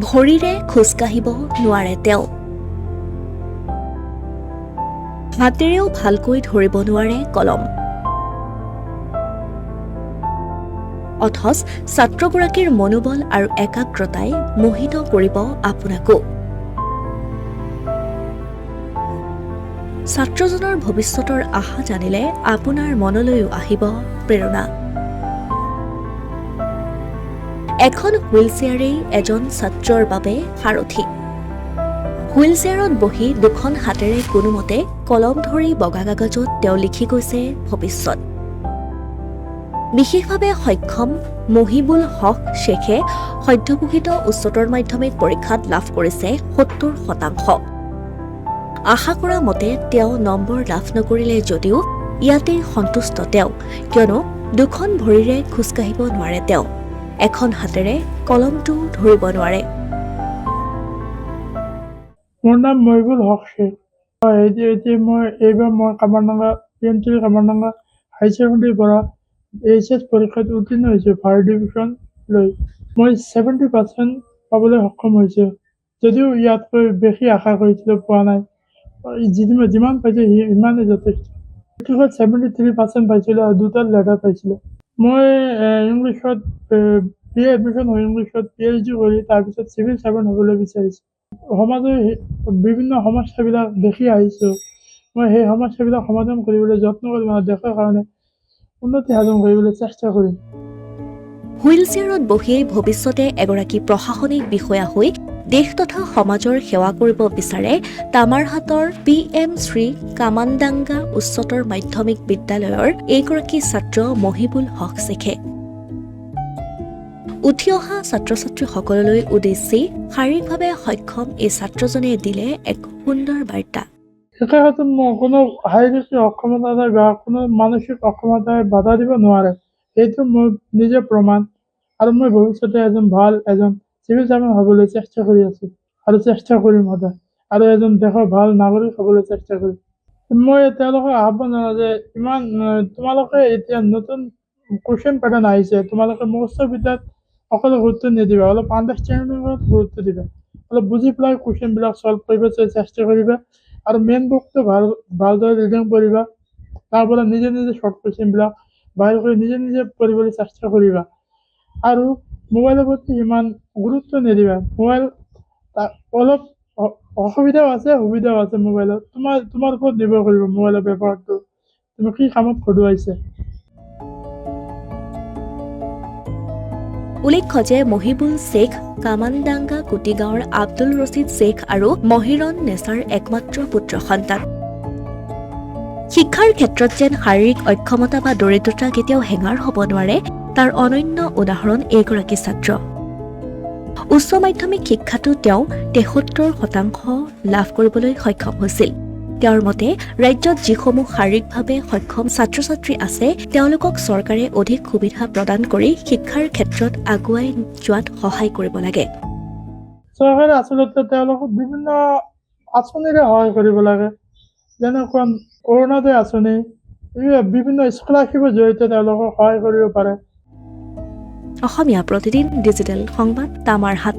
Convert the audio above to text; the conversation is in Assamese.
ভৰিৰে খোজকাঢ়িব নোৱাৰে তেওঁ। হাতেৰেও ভালকৈ ধৰিব নোৱাৰে কলম। অথচ ছাত্ৰগৰাকীৰ মনোবল আৰু একাগ্ৰতাই মোহিত কৰিব আপোনাকো। ছাত্ৰজনৰ ভৱিষ্যতৰ আশা জানিলে আপোনাৰ মনলৈও আহিব প্ৰেৰণা। এখন হুইলচেয়াৰেই এজন ছাত্ৰৰ বাবে সাৰথি। হুইলচেয়াৰত বহি দুখন হাতেৰে কোনোমতে কলম ধৰি বগা কাগজত তেওঁ লিখি গৈছে ভৱিষ্যত। বিশেষভাৱে সক্ষম মহিবুল হক শ্বেখে সদ্যঘোষিত উচ্চতৰ মাধ্যমিক পৰীক্ষাত লাভ কৰিছে ৭০%। আশা কৰা মতে তেওঁ নম্বৰ লাভ নকৰিলে যদিও ইয়াতেই সন্তুষ্ট তেওঁ, কিয়নো দুখন ভৰিৰে খোজকাঢ়িব নোৱাৰে তেওঁ, এখন হাতেৰে কলমটো ধৰিব নোৱাৰে। মোৰ নাম মহিবুল হক শ্বেখ। মই কামাৰডাঙ্গা PMC কামাৰডাঙ্গা হাই ছেকেণ্ডেৰীৰ পৰা HS পৰীক্ষাত উত্তীৰ্ণ হৈছোঁ ফাৰ্ষ্ট ডিভিজন লৈ। মই 70% পাবলৈ সক্ষম হৈছোঁ, যদিও ইয়াতকৈ বেছি আশা কৰিছিলোঁ, পোৱা নাই। যিমান পাইছোঁ সিমানেই যথেষ্ট। মেট্ৰিকত 73% পাইছিলোঁ আৰু 2টা লেটাৰ পাইছিলোঁ। মই ইংলিছত BA এডমিশ্যন হৈ ইংলিছত PhD কৰি তাৰপিছত চিভিল চাৰ্ভেণ্ট হ'বলৈ বিচাৰিছোঁ। সমাজৰ বিভিন্ন সমস্যাবিলাক দেখি আহিছোঁ। মই সেই সমস্যাবিলাক সমাধান কৰিবলৈ যত্ন কৰিম আৰু দেশৰ কাৰণে উন্নতি সাধন কৰিবলৈ চেষ্টা কৰিম। হুইলচেয়াৰত বহিয়েই ভৱিষ্যতে এগৰাকী প্ৰশাসনিক বিষয়া হৈ দেশ তথা সমাজৰ সেৱা কৰিব বিচাৰে তামাৰহাটৰ PM শ্ৰী কামানডাঙ্গা উচ্চতৰ মাধ্যমিক বিদ্যালয়ৰ এইগৰাকী ছাত্ৰ মহিবুল হক শ্বেখে। উঠি অহা ছাত্ৰ ছাত্ৰীসকললৈ উদ্দেশ্যি শাৰীৰিকভাৱে সক্ষম এই ছাত্ৰজনে দিলে এক সুন্দৰ বাৰ্তা। শিক্ষাক্ষেত্ৰত মোৰ কোনো শাৰীৰিক অক্ষমতাই বা কোনো মানসিক অক্ষমতাই বাধা দিব নোৱাৰে, সেইটো মোৰ নিজে প্ৰমাণ। আৰু মই ভৱিষ্যতে এজন চিভিল চাৰ্ভেণ্ট হ'বলৈ চেষ্টা কৰি আছোঁ আৰু চেষ্টা কৰিম সদায়, আৰু এজন দেশৰ ভাল নাগৰিক হ'বলৈ চেষ্টা কৰিম। মই তেওঁলোকক আহ্বান জনাওঁ যে তোমালোকে এতিয়া নতুন কুৱেশ্যন পেটাৰ্ণ আহিছে, তোমালোকে মুখস্থ বিদ্যাত অকলে গুৰুত্ব নিদিবা, অলপ আণ্ডাৰষ্টেণ্ডিঙত গুৰুত্ব দিবা, অলপ বুজি পেলাই কুৱেশ্যনবিলাক ছল্ভ কৰিব চেষ্টা কৰিবা, আৰু মেইন বুকটো ভালদৰে ৰিডিং কৰিবা, তাৰ পৰা নিজে শ্বৰ্ট কুৱেশ্যনবিলাক বাহিৰ কৰি নিজে পঢ়িবলৈ চেষ্টা কৰিবা। আৰু মোবাইলৰ প্ৰতি ইমান গুৰুত্ব নিদিবা। মোবাইল অলপ অসুবিধাও আছে সুবিধাও আছে মোবাইলত, তোমাৰ ওপৰত নিৰ্ভৰ কৰিব মোবাইলৰ ব্যৱহাৰটো তুমি কি কামত খটুৱাইছে। উল্লেখ্য যে মহিবুল শ্বেখ কামানডাঙ্গা কুটিগাঁৱৰ আব্দুল ৰছিদ শ্বেখ আৰু মহিৰণ নেছাৰ একমাত্ৰ পুত্ৰ সন্তান। শিক্ষাৰ ক্ষেত্ৰত যেন শাৰীৰিক অক্ষমতা বা দৰিদ্ৰতা কেতিয়াও হেঙাৰ হ'ব নোৱাৰে, তাৰ অনন্য উদাহৰণ এইগৰাকী ছাত্ৰ। উচ্চ মাধ্যমিক শিক্ষাতো তেওঁ 73% লাভ কৰিবলৈ সক্ষম হৈছিল। তেওঁৰ মতে ৰাজ্যত যিসমূহ শাৰীৰিকভাৱে সক্ষম ছাত্ৰ ছাত্ৰী আছে তেওঁলোকক চৰকাৰে অধিক সুবিধা প্ৰদান কৰি শিক্ষাৰ ক্ষেত্ৰত আগুৱাই যোৱাত সহায় কৰিব লাগে। চৰকাৰে আচলতে তেওঁলোকক বিভিন্ন আঁচনিৰে সহায় কৰিব লাগে, যেনেকুৱা অৰুণোদয় আঁচনি, বিভিন্ন স্কলাৰশ্বিপৰ জৰিয়তে তেওঁলোকক সহায় কৰিব পাৰে। অসমীয়া প্ৰতিদিন ডিজিটেল সংবাদ তামাৰহাট।